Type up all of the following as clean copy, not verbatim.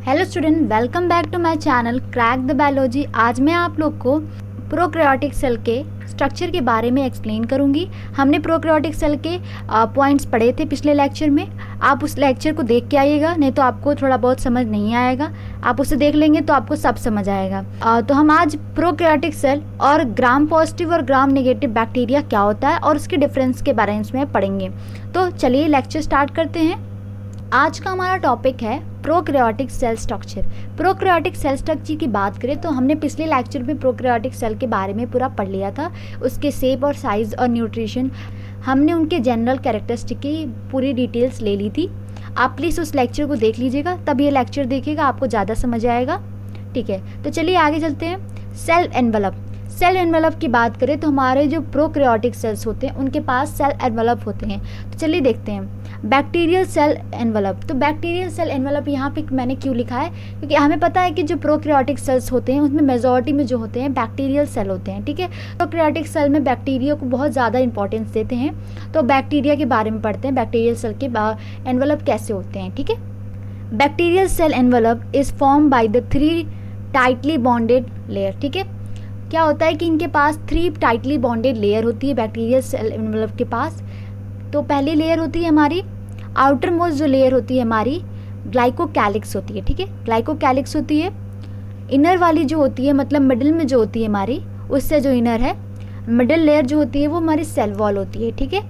Hello student, welcome back to my channel crack the biology. आज मैं आप लोग को प्रोकैरियोटिक सेल के स्ट्रक्चर के बारे में एक्सप्लेन करूंगी। हमने प्रोकैरियोटिक सेल के पॉइंट्स पढ़े थे पिछले लेक्चर में। आप उस लेक्चर को देख के आइएगा, नहीं तो आपको थोड़ा बहुत समझ नहीं आएगा। आप उसे देख लेंगे तो आपको सब समझ आएगा। तो हम आज प्रोकैरियोटिक सेल और ग्राम पॉजिटिव और ग्राम नेगेटिव बैक्टीरिया क्या होता है और उसके डिफरेंस के बारे में पढ़ेंगे। तो चलिए लेक्चर स्टार्ट करते हैं। आज का हमारा टॉपिक है prokaryotic cell structure. Prokaryotic cell structure की बात करें तो हमने पिछले लेक्चर में प्रोकैरियोटिक सेल के बारे में पूरा पढ़ लिया था। उसके शेप और साइज और न्यूट्रिशन, हमने उनके जनरल कैरेक्टरिस्टिक की पूरी डिटेल्स ले ली थी। आप प्लीज़ उस लेक्चर को देख लीजिएगा, तब ये लेक्चर देखिएगा, आपको ज़्यादा समझ आएगा। ठीक है, तो चलिए आगे चलते हैं। Cell envelope. सेल एनवलप की बात करें तो हमारे जो प्रोकैरियोटिक सेल्स होते हैं उनके पास सेल एनवलप होते हैं। तो चलिए देखते हैं बैक्टीरियल सेल एनवलप। तो बैक्टीरियल सेल एनवलप यहाँ पे मैंने क्यों लिखा है, क्योंकि हमें पता है कि जो प्रोकैरियोटिक सेल्स होते हैं उसमें मेजॉरिटी में जो होते हैं बैक्टीरियल सेल होते हैं। ठीक है, प्रोकैरियोटिक सेल में बैक्टीरिया को बहुत ज़्यादा इंपॉर्टेंस देते हैं। तो बैक्टीरिया के बारे में पढ़ते हैं, बैक्टीरियल सेल के एनवलप कैसे होते हैं। ठीक है, bacterial cell envelope is form by the 3 tightly bonded layer. ठीक है, क्या होता है कि इनके पास 3 टाइटली बॉन्डेड लेयर होती है बैक्टीरियल सेल एनवलप के पास। तो पहली लेयर होती है हमारी आउटर मोस्ट, जो लेयर होती है हमारी ग्लाइकोकैलिक्स होती है। ठीक है, ग्लाइकोकैलिक्स होती है। इनर वाली जो होती है, मतलब मिडिल में जो होती है हमारी, उससे जो इनर है, मिडिल लेयर जो होती है वो हमारी सेल वॉल होती है। ठीक है,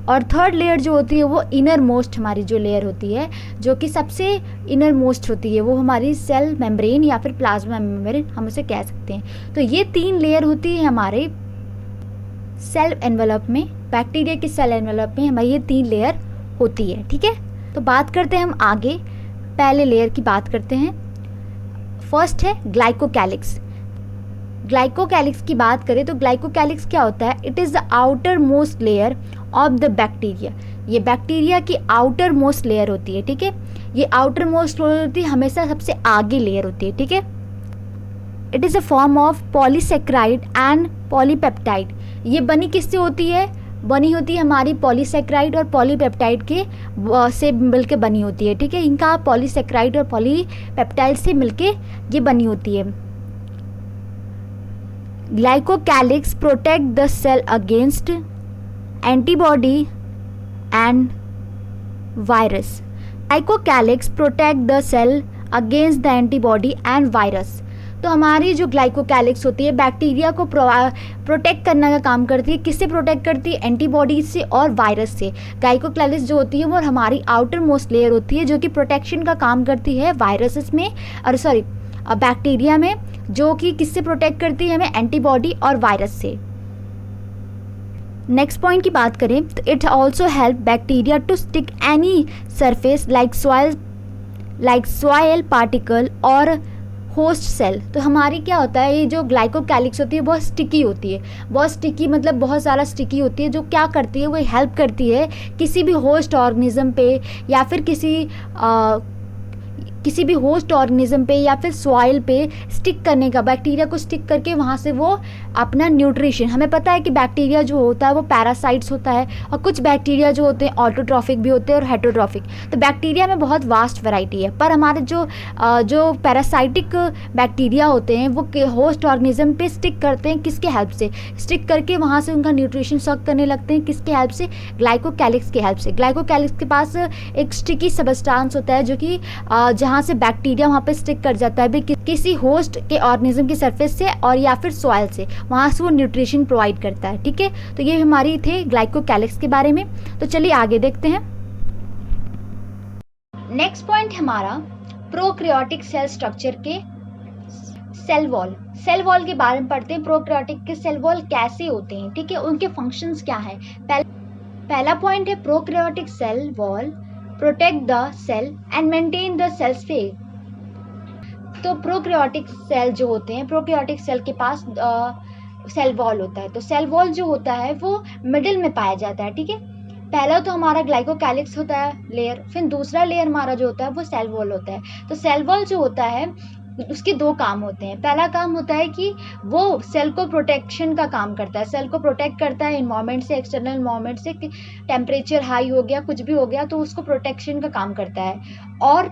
और थर्ड लेयर जो होती है वो इनर मोस्ट हमारी जो लेयर होती है, जो कि सबसे इनर मोस्ट होती है, वो हमारी सेल मेम्ब्रेन या फिर प्लाज्मा मेम्ब्रेन हम उसे कह सकते हैं। तो ये 3 लेयर होती है हमारे सेल एनवलप में, बैक्टीरिया के सेल एनवलप में हमारी ये 3 लेयर होती है। ठीक है, तो बात करते हैं हम आगे, पहले लेयर की बात करते हैं। फर्स्ट है ग्लाइकोकैलिक्स। ग्लाइकोकैलिक्स की बात करें तो ग्लाइकोकैलिक्स क्या होता है, it is the outer most layer of the bacteria. ये बैक्टीरिया की आउटर मोस्ट लेयर होती है। ठीक है, ये आउटर मोस्ट लेयर होती है, हमेशा सबसे आगे लेयर होती है। ठीक है, it is a form of polysaccharide and polypeptide. ये बनी किससे होती है, बनी होती है हमारी पॉलीसेक्राइड और पॉलीपेप्टाइड के से मिलके बनी होती है। ठीक है, इनका पॉलीसेक्राइड और पॉलीपेप्टाइड से मिलके ये बनी होती है। Glycocalyx protect the cell against antibody and virus. Glycocalyx protect the cell against the antibody and virus. तो हमारी जो ग्लाइकोकैलिक्स होती है बैक्टीरिया को प्रोटेक्ट करने का काम करती है। किससे प्रोटेक्ट करती है, एंटीबॉडीज से और वायरस से। ग्लाइकोकैलिक्स जो होती है वो हमारी आउटर मोस्ट लेयर होती है, जो कि प्रोटेक्शन का काम करती है वायरसेस में, और बैक्टीरिया में, जो कि किससे प्रोटेक्ट करती है हमें, एंटीबॉडी और वायरस से। नेक्स्ट पॉइंट की बात करें तो it also help bacteria to stick any surface like soil particle और होस्ट सेल। तो हमारी क्या होता है, ये जो ग्लाइकोकैलिक्स होती है बहुत स्टिकी होती है। बहुत स्टिकी मतलब बहुत ज़्यादा स्टिकी होती है, जो क्या करती है वो हेल्प करती है किसी भी होस्ट ऑर्गेनिज्म पे या फिर किसी भी होस्ट ऑर्गेनिज्म पे या फिर सॉइल पे स्टिक करने का, बैक्टीरिया को स्टिक करके वहाँ से वो अपना न्यूट्रिशन। हमें पता है कि बैक्टीरिया जो होता है वो पैरासाइट्स होता है, और कुछ बैक्टीरिया जो होते हैं ऑटोट्रॉफिक भी होते हैं और हेटरोट्रॉफिक। तो बैक्टीरिया में बहुत वास्ट वैरायटी है, पर हमारे जो पैरासाइटिक बैक्टीरिया होते हैं वो होस्ट ऑर्गेनिज्म पे स्टिक करते हैं। किसके हेल्प से स्टिक करके वहाँ से उनका न्यूट्रिशन सक करने लगते हैं, किसके हेल्प से, ग्लाइकोकैलिक्स के हेल्प से। ग्लाइकोकैलिक्स के पास एक स्टिकी सबस्टांस होता है, जो कि जहाँ से बैक्टीरिया वहाँ पे स्टिक कर जाता है भी किसी होस्ट के ऑर्गेनिज्म की सरफेस से और या फिर सॉइल से, वहाँ से वो न्यूट्रिशन प्रोवाइड करता है। ठीक है, तो ये हमारी थे ग्लाइकोकैलिक्स के बारे में। तो चलिए आगे देखते हैं। नेक्स्ट पॉइंट हमारा प्रोकैरियोटिक सेल स्ट्रक्चर के सेल वॉल। सेल वॉल के बारे में पढ़ते हैं, प्रोकैरियोटिक के सेल वॉल कैसे होते हैं। ठीक है, उनके फंक्शंस क्या है। पहला पॉइंट है prokaryotic cell wall protect the cell and maintain the cell space. तो प्रोकैरियोटिक सेल जो होते हैं, प्रोकैरियोटिक सेल के पास सेल वॉल होता है। तो सेल वॉल जो होता है वो मिडिल में पाया जाता है। ठीक है, पहला तो हमारा ग्लाइकोकैलिक्स होता है लेयर, फिर दूसरा लेयर हमारा जो होता है वो सेल वॉल होता है। तो सेल वॉल जो होता है उसके 2 काम होते हैं। पहला काम होता है कि वो सेल को प्रोटेक्शन का काम करता है, सेल को प्रोटेक्ट करता है इन्वायरमेंट से, एक्सटर्नल इन्वायरमेंट से, टेम्परेचर हाई हो गया, कुछ भी हो गया तो उसको प्रोटेक्शन का काम करता है। और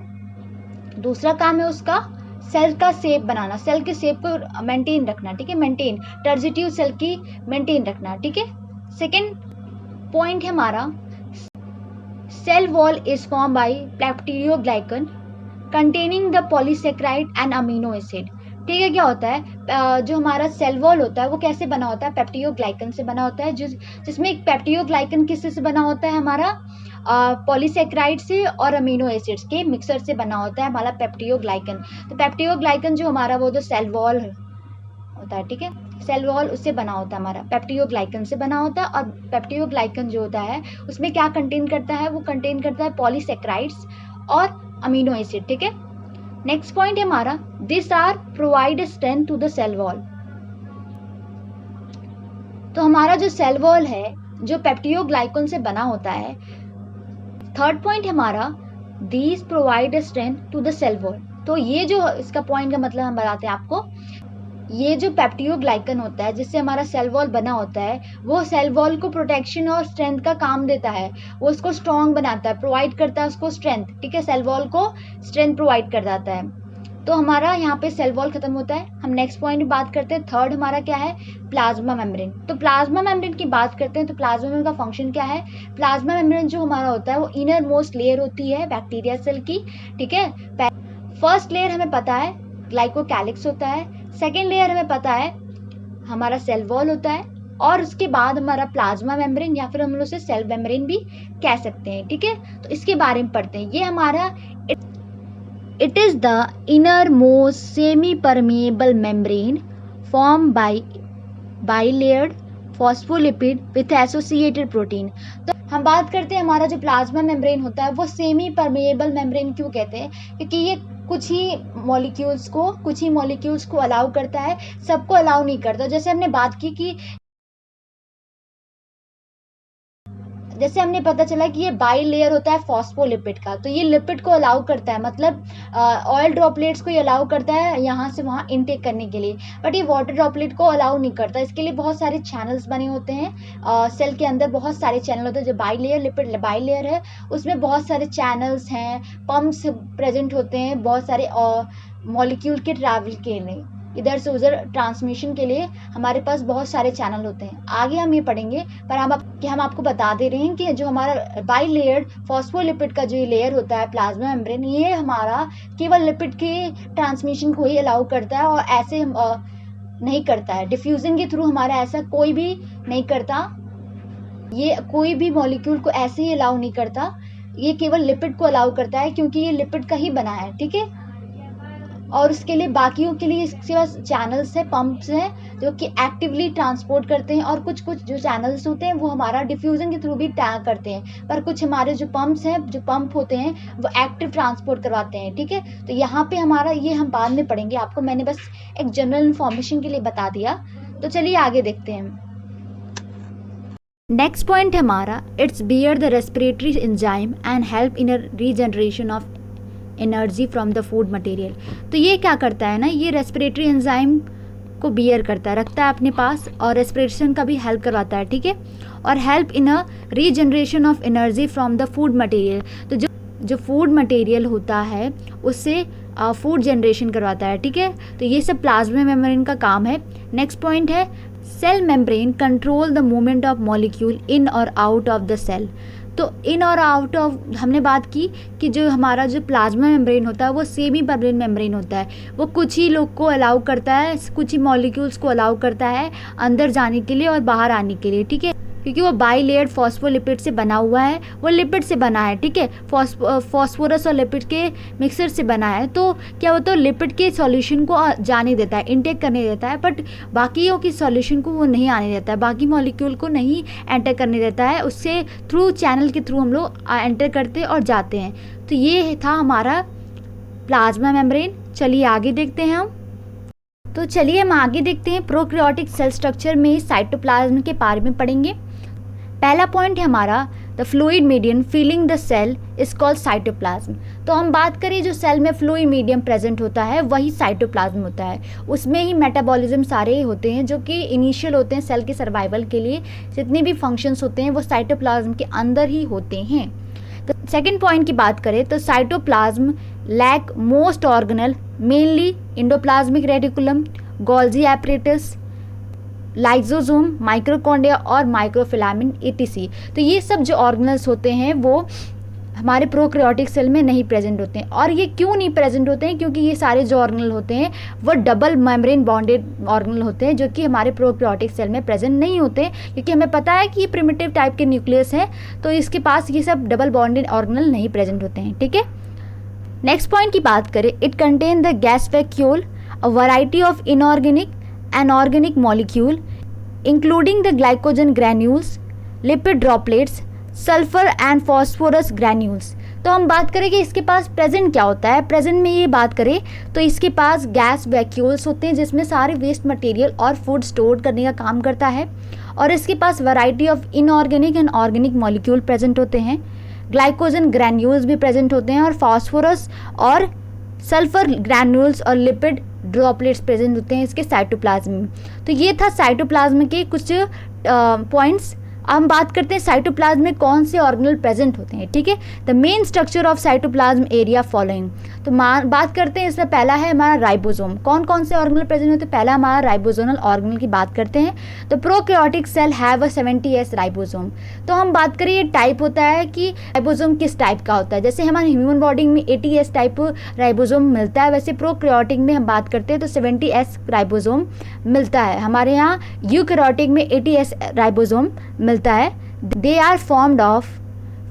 दूसरा काम है उसका सेल का शेप बनाना, सेल के शेप को मेंटेन रखना, ठीक है, मेंटेन टर्जिटिव सेल की मेंटेन रखना, ठीक है। सेकेंड पॉइंट है हमारा cell wall is form by peptidoglycan containing the polysaccharide and amino acid, ठीक है। क्या होता है जो हमारा सेल वॉल होता है वो कैसे बना होता है, पेप्टिडोग्लाइकन से बना होता है, जिसमें एक पेप्टिडोग्लाइकन किससे से बना होता है हमारा पॉलीसेकेराइड से और अमीनो एसिड्स के मिक्सर से बना होता है हमारा पेप्टिडोग्लाइकन। तो पेप्टिडोग्लाइकन जो हमारा वो जो सेल वॉल होता है, ठीक है, सेल वॉल उससे बना होता है हमारा, पेप्टिडोग्लाइकन से बना होता है। और पेप्टिडोग्लाइकन जो होता है उसमें क्या कंटेन करता है, वो कंटेन करता है पॉलीसेकेराइड्स और अमीनो एसिड, ठीक है। नेक्स्ट पॉइंट है हमारा this are provide strength to the cell wall. तो हमारा जो सेल वॉल है जो पेप्टिडोग्लाइकन से बना होता है। थर्ड पॉइंट है हमारा these provide strength to the cell wall. तो ये जो इसका पॉइंट का मतलब हम बताते हैं आपको, ये जो पेप्टिडोग्लाइकन होता है जिससे हमारा सेल वॉल बना होता है वो सेल वॉल को प्रोटेक्शन और स्ट्रेंथ का काम देता है, वो उसको स्ट्रॉन्ग बनाता है, प्रोवाइड करता है उसको स्ट्रेंथ, ठीक है, सेल वॉल को स्ट्रेंथ प्रोवाइड कर जाता है। तो हमारा यहाँ पे सेल वॉल खत्म होता है। हम नेक्स्ट पॉइंट की बात करते हैं, थर्ड हमारा क्या है, प्लाज्मा मेम्ब्रेन। तो प्लाज्मा मेम्ब्रेन की बात करते हैं तो प्लाज्मा मेम्ब्रेन का फंक्शन क्या है। प्लाज्मा मेम्ब्रेन जो हमारा होता है वो इनर मोस्ट लेयर होती है बैक्टीरिया सेल की, ठीक है। फर्स्ट लेयर हमें पता है ग्लाइकोकैलिक्स होता है, सेकेंड लेयर हमें पता है हमारा सेल वॉल होता है, और उसके बाद हमारा प्लाज्मा मेम्ब्रेन या फिर हम लोग उसे सेल मेम्ब्रेन भी कह सकते हैं, ठीक है। तो इसके बारे में पढ़ते हैं। ये हमारा it is the inner most semi permeable membrane form by bilayered phospholipid with associated protein. तो हम बात करते हैं हमारा जो प्लाज्मा मेम्ब्रेन होता है वो सेमी परमिएबल मेम्ब्रेन क्यों कहते हैं, क्योंकि ये कुछ ही मॉलिक्यूल्स को अलाउ करता है, सबको अलाउ नहीं करता। जैसे हमने बात की कि जैसे हमने पता चला कि ये बाई लेयर होता है फॉस्फोलिपिड का, तो ये लिपिड को अलाउ करता है, मतलब ऑयल ड्रॉपलेट्स को ये अलाउ करता है यहाँ से वहाँ इनटेक करने के लिए, बट ये वाटर ड्रॉपलेट को अलाउ नहीं करता। इसके लिए बहुत सारे चैनल्स बने होते हैं सेल के अंदर, बहुत सारे चैनल होते हैं। जो by layer lipid by layer है उसमें बहुत सारे चैनल्स हैं, पंप्स प्रेजेंट होते हैं, बहुत सारे मॉलिक्यूल के ट्रैवल के लिए, इधर से उधर ट्रांसमिशन के लिए हमारे पास बहुत सारे चैनल होते हैं। आगे हम ये पढ़ेंगे, पर हम आपको बता दे रहे हैं कि जो हमारा बाई लेयर्ड फॉस्फोलिपिड का जो लेयर होता है प्लाज्मा मेम्ब्रेन, ये हमारा केवल लिपिड के ट्रांसमिशन को ही अलाउ करता है और ऐसे नहीं करता है, डिफ्यूजन के थ्रू हमारा ऐसा कोई भी नहीं करता, ये कोई भी मॉलिक्यूल को ऐसे ही अलाउ नहीं करता, ये केवल लिपिड को अलाउ करता है क्योंकि ये लिपिड का ही बना है, ठीक है। और उसके लिए बाकियों के लिए इसके पास चैनल्स है, पंप्स हैं जो कि एक्टिवली ट्रांसपोर्ट करते हैं, और कुछ जो चैनल्स होते हैं वो हमारा डिफ्यूजन के थ्रू भी टैग करते हैं, पर कुछ हमारे जो पंप्स हैं, जो पंप होते हैं वो एक्टिव ट्रांसपोर्ट करवाते हैं, ठीक है। तो यहाँ पे हमारा ये हम बाद में पढ़ेंगे, आपको मैंने बस एक जनरल इन्फॉर्मेशन के लिए बता दिया। तो चलिए आगे देखते हैं। नेक्स्ट पॉइंट है हमारा it's bear the respiratory enzyme and help in regeneration of energy from the food material. तो ये क्या करता है ना, ये रेस्पिरेटरी एंजाइम को बियर करता है, रखता है अपने पास, और रेस्पिरेशन का भी हेल्प करवाता है, ठीक है। और help in a regeneration of energy from the food material. तो जो फूड मटेरियल होता है उससे फूड जनरेशन करवाता है, ठीक है। तो ये सब प्लाज्मा मेम्ब्रेन का काम है। नेक्स्ट पॉइंट है cell membrane control the movement of molecule in और आउट ऑफ द सेल। तो इन और आउट ऑफ हमने बात की कि जो हमारा जो प्लाज्मा मेम्ब्रेन होता है वो सेमी परमेबल मेम्ब्रेन होता है, वो कुछ ही लोग को अलाउ करता है, कुछ ही मॉलिक्यूल्स को अलाउ करता है अंदर जाने के लिए और बाहर आने के लिए, ठीक है, क्योंकि वो बाई लेयर्ड फॉस्फोलिपिड से बना हुआ है, वो लिपिड से बना है, ठीक है, फॉस्फोरस और लिपिड के मिक्सर से बना है। तो क्या होता है लिपिड के सॉल्यूशन को जाने देता है, इनटेक करने देता है, बट बाकियों की सॉल्यूशन को वो नहीं आने देता है, बाकी मॉलिक्यूल को नहीं एंटर करने देता है, उससे थ्रू चैनल के थ्रू हम लोग एंटर करते और जाते हैं। तो ये था हमारा प्लाज्मा मेम्ब्रेन। चलिए आगे देखते हैं हम। तो चलिए हम आगे देखते हैं प्रोकैरियोटिक सेल स्ट्रक्चर में साइटोप्लाज्म के बारे में पढ़ेंगे। पहला पॉइंट है हमारा the fluid medium filling the cell is called cytoplasm. तो हम बात करें जो सेल में फ्लूइड मीडियम प्रेजेंट होता है वही साइटोप्लाज्म होता है, उसमें ही मेटाबॉलिज्म सारे होते हैं जो कि इनिशियल होते हैं सेल के सर्वाइवल के लिए, जितने भी फंक्शंस होते हैं वो साइटोप्लाज्म के अंदर ही होते हैं। तो सेकेंड पॉइंट की बात करें तो cytoplasm lack most organelle mainly endoplasmic reticulum, Golgi apparatus, lysosome, mitochondria और माइक्रोफिलामेंट etc। तो ये सब जो ऑर्गेनल्स होते हैं वो हमारे प्रोकैरियोटिक सेल में नहीं प्रेजेंट होते हैं। और ये क्यों नहीं प्रेजेंट होते हैं? क्योंकि ये सारे जो ऑर्गेनल होते हैं वो डबल मेम्ब्रेन बॉन्डेड ऑर्गेनल होते हैं, जो कि हमारे प्रोकैरियोटिक सेल में प्रेजेंट नहीं होते, क्योंकि हमें पता है कि ये प्रिमिटिव टाइप के न्यूक्लियस है, तो इसके पास ये सब डबल बॉन्डेड ऑर्गेनल नहीं प्रेजेंट होते हैं। ठीक है, नेक्स्ट पॉइंट की बात करें, it contain the gas vacuole, a variety of inorganic and organic molecule including the glycogen granules, lipid droplets, sulphur and phosphorus granules. तो हम बात करें कि इसके पास प्रेजेंट क्या होता है। प्रेजेंट में ये बात करें तो इसके पास गैस वैक्यूल्स होते हैं जिसमें सारे वेस्ट मटेरियल और फूड स्टोर करने का काम करता है, और इसके पास variety of inorganic and organic molecule present होते हैं, ग्लाइकोजन ग्रैन्यूल्स भी प्रेजेंट होते हैं, और फॉस्फोरस और सल्फर ग्रैन्यूल्स और लिपिड ड्रॉपलेट्स प्रेजेंट होते हैं इसके साइटोप्लाज्म में। तो ये था साइटोप्लाज्म के कुछ पॉइंट्स। अब हम बात करते हैं साइटोप्लाज्म में कौन से ऑर्गेनल प्रेजेंट होते हैं। ठीक है, the main structure of cytoplasm area following. तो बात करते हैं, इसमें पहला है हमारा राइबोसोम। कौन कौन से ऑर्गेनल प्रेजेंट होते हैं? पहला हमारा राइबोसोमल ऑर्गेनल की बात करते हैं। तो prokaryotic cell have a 70S ribosome. तो हम बात करें ये टाइप होता है कि राइबोसोम किस टाइप का होता है। जैसे हमारे ह्यूमन बॉडी में 80S टाइप राइबोसोम मिलता है, वैसे प्रोकैरियोटिक में हम बात करते हैं तो 70S राइबोसोम मिलता है। हमारे यहाँ यूकैरियोटिक में 80S राइबोसोम मिलता है। They are formed of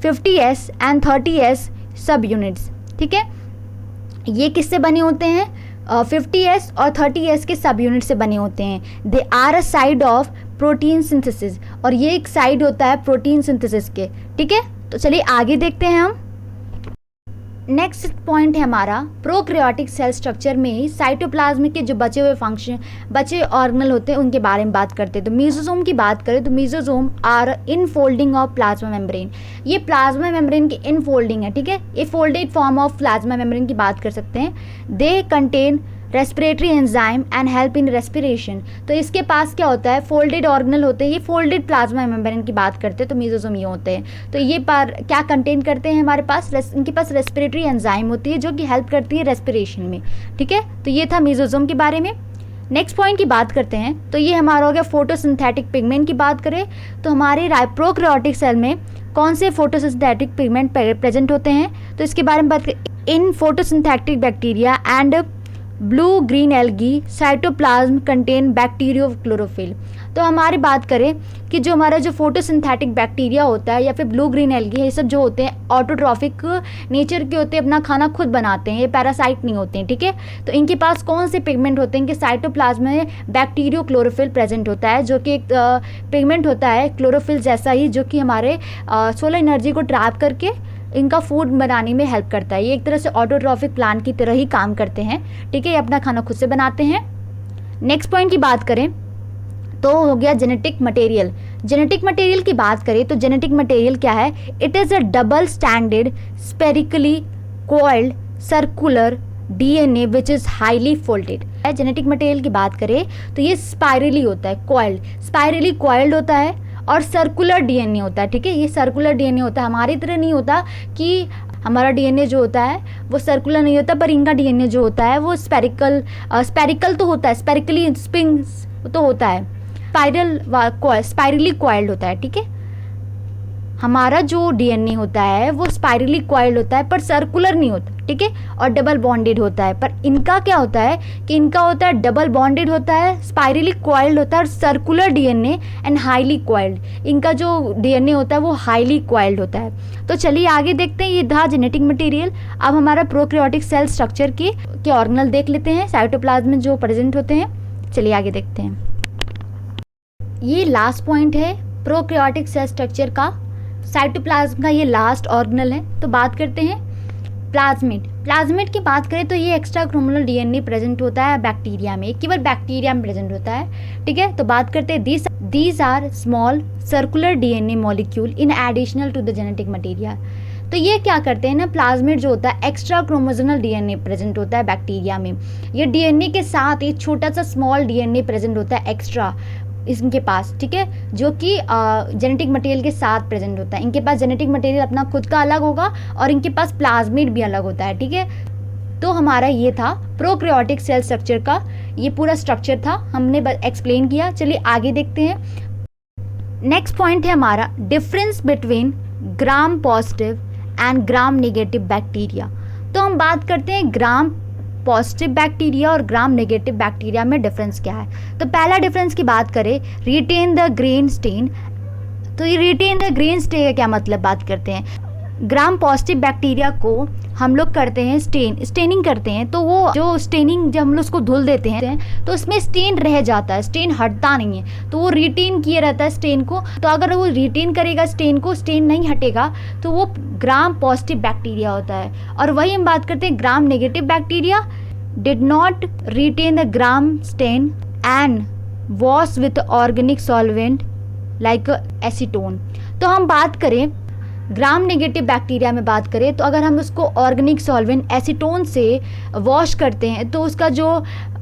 50S and 30S sub units. ठीक है, ये किससे बने होते हैं? 50S और 30S के सब यूनिट से बने होते हैं। They are a side of protein synthesis, और ये एक साइड होता है प्रोटीन सिंथेसिस के। ठीक है, तो चलिए आगे देखते हैं हम। नेक्स्ट पॉइंट है हमारा प्रोकैरियोटिक सेल स्ट्रक्चर में ही साइटोप्लाज्म के जो बचे हुए फंक्शन, बचे ऑर्गेनल होते हैं उनके बारे में बात करते हैं। तो मेसोसोम की बात करें तो mesosome are infolding of plasma membrane. ये प्लाज्मा मेम्ब्रेन की इनफोल्डिंग है। ठीक है, ये folded form of plasma membrane की बात कर सकते हैं। They contain respiratory enzyme and help in respiration. तो इसके पास क्या होता है? फोल्डेड ऑर्गेनल होते हैं। ये फोल्डेड प्लाज्मा मेम्ब्रेन की बात करते हैं तो मेसोसोम ये होते हैं। तो ये क्या कंटेन करते हैं हमारे पास? इनके पास रेस्पिरेटरी एंजाइम होती है जो कि हेल्प करती है रेस्पिरेशन में। ठीक है, तो ये था मेसोसोम के बारे में। नेक्स्ट पॉइंट की बात करते हैं तो ये हमारा हो गया फोटोसिंथेटिक पिगमेंट की बात करें तो हमारे प्रोकैरियोटिक सेल में कौन से फोटोसिंथेटिक पिगमेंट प्रेजेंट होते हैं? तो इसके बारे में बात करें, इन photosynthetic bacteria and blue green algae cytoplasm contain bacterio chlorophyll. तो हमारी बात करें कि जो हमारा जो फोटोसिंथेटिक बैक्टीरिया होता है या फिर ब्लू ग्रीन एल्गी, ये सब जो होते हैं ऑटोट्रॉफिक नेचर के होते हैं, अपना खाना खुद बनाते हैं, ये पैरासाइट नहीं होते हैं। ठीक है, तो इनके पास कौन से पिगमेंट होते हैं कि साइटोप्लाज्म में बैक्टीरियो क्लोरोफिल प्रेजेंट होता है, जो कि एक पिगमेंट होता है क्लोरोफिल जैसा ही, जो कि हमारे सोलर एनर्जी को ट्रैप करके इनका फूड बनाने में हेल्प करता है। ये एक तरह से ऑटोट्रॉफिक प्लांट की तरह ही काम करते हैं। ठीक है, ये अपना खाना खुद से बनाते हैं। नेक्स्ट पॉइंट की बात करें तो हो गया जेनेटिक मटेरियल। जेनेटिक मटेरियल की बात करें तो जेनेटिक मटेरियल क्या है? It is a double standard spherically coiled circular DNA which is highly folded. Genetic material की बात करें तो ये स्पाइरली होता है, कॉइल्ड, स्पाइरली कॉइल्ड होता है और सर्कुलर DNA होता है। ठीक है, ये सर्कुलर DNA होता है, हमारी तरह नहीं होता कि हमारा DNA जो होता है वो सर्कुलर नहीं होता, पर इनका DNA जो होता है वो स्पेरिकल तो होता है, स्पेरिकली स्प्रिंग्स तो होता है, स्पाइरली कॉइल्ड होता है। ठीक है, हमारा जो DNA होता है वो स्पाइरली कॉइल्ड होता है पर सर्कुलर नहीं होता। ठीक है, और डबल बॉन्डेड होता है। पर इनका क्या होता है कि इनका होता है डबल बॉन्डेड होता है, स्पाइरली कॉइल्ड होता है और circular DNA and highly coiled. इनका जो DNA होता है वो हाईली कॉइल्ड होता है। तो चलिए आगे देखते हैं, ये था जेनेटिक मटेरियल। अब हमारा प्रोकैरियोटिक सेल स्ट्रक्चर के ऑर्गेनल देख लेते हैं, साइटोप्लाज्म में जो प्रेजेंट होते हैं। चलिए आगे देखते हैं। ये लास्ट पॉइंट है प्रोकैरियोटिक सेल स्ट्रक्चर का, साइटोप्लाज्म का ये लास्ट ऑर्गेनल है। तो बात करते हैं प्लाज्मिड। प्लाज्मिड की बात करें तो ये एक्स्ट्रा क्रोमोसोमल DNA प्रेजेंट होता है बैक्टीरिया में, केवल बैक्टीरिया में प्रेजेंट होता है। ठीक है, तो बात करते हैं these are small circular DNA molecule in additional to the genetic material. तो ये क्या करते हैं ना, प्लाज्मिड जो होता है एक्स्ट्रा क्रोमोसोमल DNA प्रेजेंट होता है बैक्टीरिया में। ये DNA के साथ एक छोटा सा स्मॉल DNA प्रेजेंट होता है एक्स्ट्रा इनके पास। ठीक है, जो कि जेनेटिक मटेरियल के साथ प्रेजेंट होता है। इनके पास जेनेटिक मटेरियल अपना खुद का अलग होगा और इनके पास प्लाज्मिड भी अलग होता है। ठीक है, तो हमारा ये था प्रोकैरियोटिक सेल स्ट्रक्चर का, ये पूरा स्ट्रक्चर था, हमने एक्सप्लेन किया। चलिए आगे देखते हैं। नेक्स्ट पॉइंट है हमारा difference between gram positive and gram negative bacteria. तो हम बात करते हैं ग्राम पॉजिटिव बैक्टीरिया और ग्राम नेगेटिव बैक्टीरिया में डिफरेंस क्या है। तो पहला डिफरेंस की बात करें, रिटेन द ग्रेन स्टेन। तो ये रिटेन द ग्रेन स्टेन का क्या मतलब बात करते हैं। ग्राम पॉजिटिव बैक्टीरिया को हम लोग करते हैं स्टेनिंग करते हैं, तो वो जो स्टेनिंग जब हम लोग उसको धुल देते हैं तो उसमें स्टेन रह जाता है, स्टेन हटता नहीं है, तो वो रिटेन किए रहता है स्टेन को। तो अगर वो रिटेन करेगा स्टेन को, स्टेन नहीं हटेगा, तो वो ग्राम पॉजिटिव बैक्टीरिया होता है। और वही हम बात करते हैं gram negative bacteria, did not retain the gram stain and wash with organic solvent like acetone. तो हम बात करें ग्राम नेगेटिव बैक्टीरिया में बात करें, तो अगर हम उसको ऑर्गेनिक सॉल्वेंट एसीटोन से वॉश करते हैं तो उसका जो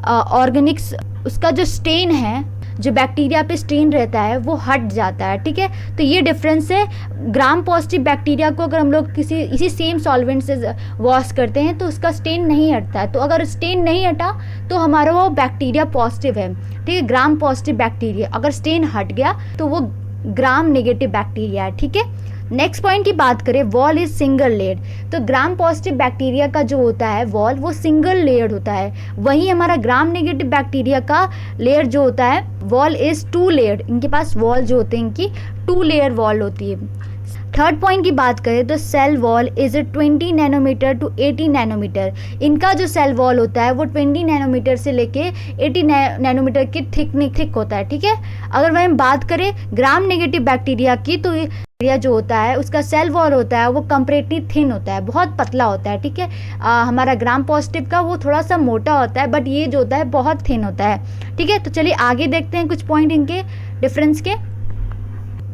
ऑर्गेनिक्स उसका जो स्टेन है, जो बैक्टीरिया पे स्टेन रहता है, वो हट जाता है। ठीक है, तो ये डिफरेंस है। ग्राम पॉजिटिव बैक्टीरिया को अगर हम लोग इसी सेम सॉल्वेंट से वॉश करते हैं तो उसका स्टेन नहीं हटता है। तो अगर स्टेन नहीं हटा तो हमारा वो बैक्टीरिया पॉजिटिव है। ठीक है, ग्राम पॉजिटिव बैक्टीरिया। अगर स्टेन हट गया तो वो ग्राम नेगेटिव बैक्टीरिया है। ठीक है, नेक्स्ट पॉइंट की बात करें, वॉल इज सिंगल लेयर्ड। तो ग्राम पॉजिटिव बैक्टीरिया का जो होता है वॉल, वो सिंगल लेयर्ड होता है। वहीं हमारा ग्राम नेगेटिव बैक्टीरिया का लेयर जो होता है वॉल इज 2 लेयर्ड। इनके पास वॉल जो होते हैं इनकी 2 लेयर वॉल होती है। थर्ड पॉइंट की बात करें तो cell wall is 20 nanometer to 80 nanometer. इनका जो सेल वॉल होता है वो 20 नैनोमीटर से लेके 80 नैनोमीटर की थिक होता है। ठीक है, अगर वह हम बात करें ग्राम नेगेटिव बैक्टीरिया की, तो बैक्टीरिया जो होता है उसका सेल वॉल होता है वो कंपैरेटिवली थिन होता है, बहुत पतला होता है। ठीक है, हमारा ग्राम पॉजिटिव का वो थोड़ा सा मोटा होता है, बट ये जो होता है बहुत थिन होता है। ठीक है, तो चलिए आगे देखते हैं कुछ पॉइंट इनके डिफरेंस के।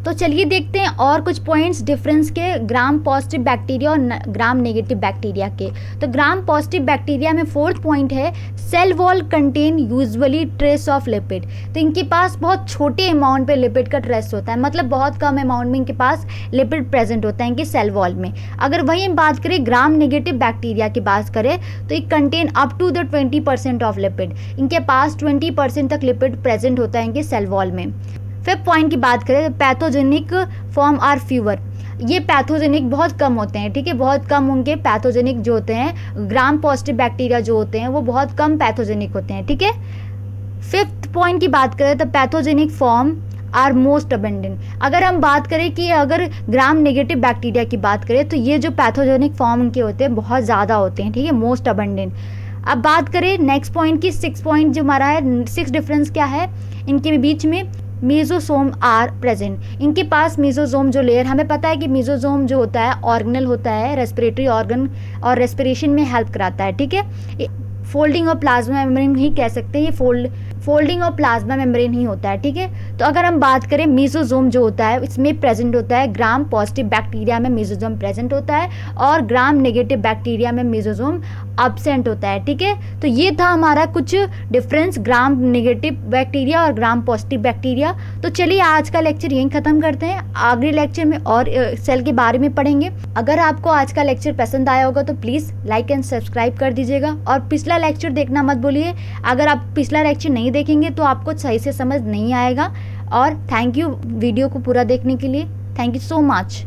तो चलिए देखते हैं और कुछ पॉइंट्स डिफरेंस के ग्राम पॉजिटिव बैक्टीरिया और ग्राम नेगेटिव बैक्टीरिया के। तो ग्राम पॉजिटिव बैक्टीरिया में 4th पॉइंट है, cell wall contain usually trace of lipid. तो इनके पास बहुत छोटे अमाउंट पे लिपिड का ट्रेस होता है, मतलब बहुत कम अमाउंट में इनके पास लिपिड प्रेजेंट होता है इनके सेल वॉल में। अगर वही हम बात करें ग्राम नेगेटिव बैक्टीरिया की बात करें तो ये contain up to the 20% of lipid. इनके पास 20% तक लिपिड प्रेजेंट होता है इनके सेल वॉल में। 5th पॉइंट की बात करें तो पैथोजेनिक फॉर्म आर फ्यूअर। ये पैथोजेनिक बहुत कम होते हैं। ठीक है, बहुत कम उनके पैथोजेनिक जो होते हैं, ग्राम पॉजिटिव बैक्टीरिया जो होते हैं वो बहुत कम पैथोजेनिक होते हैं। ठीक है, 5th पॉइंट की बात करें तो pathogenic form are most abundant. अगर हम बात करें कि अगर ग्राम नेगेटिव बैक्टीरिया की बात करें तो ये जो पैथोजेनिक फॉर्म उनके होते हैं बहुत ज़्यादा होते हैं। ठीक है, मोस्ट अबेंडेंट। अब बात करें नेक्स्ट पॉइंट की, 6th पॉइंट जो हमारा है, 6 डिफरेंस क्या है इनके बीच में, मेसोसोम आर प्रेजेंट। इनके पास मेसोसोम जो लेयर, हमें पता है कि मेसोसोम जो होता है ऑर्गेनल होता है, रेस्पिरेटरी ऑर्गन और रेस्पिरेशन में हेल्प कराता है। ठीक है, फोल्डिंग और प्लाज्मा मेम्ब्रेन ही कह सकते हैं, ये फोल्डिंग और प्लाज्मा मेम्ब्रेन ही होता है। ठीक है, तो अगर हम बात करें मेसोसोम जो होता है इसमें प्रेजेंट होता है, ग्राम पॉजिटिव बैक्टीरिया में मेसोसोम प्रेजेंट होता है और ग्राम नेगेटिव बैक्टीरिया में मेसोसोम एब्सेंट होता है। ठीक है, तो ये था हमारा कुछ डिफरेंस ग्राम नेगेटिव बैक्टीरिया और ग्राम पॉजिटिव बैक्टीरिया। तो चलिए आज का लेक्चर यहीं ख़त्म करते हैं, अगले लेक्चर में और सेल के बारे में पढ़ेंगे। अगर आपको आज का लेक्चर पसंद आया होगा तो प्लीज़ लाइक एंड सब्सक्राइब कर दीजिएगा और पिछला लेक्चर देखना मत भूलिए। अगर आप पिछला लेक्चर नहीं देखेंगे तो आपको सही से समझ नहीं आएगा। और थैंक यू वीडियो को पूरा देखने के लिए। Thank you so much.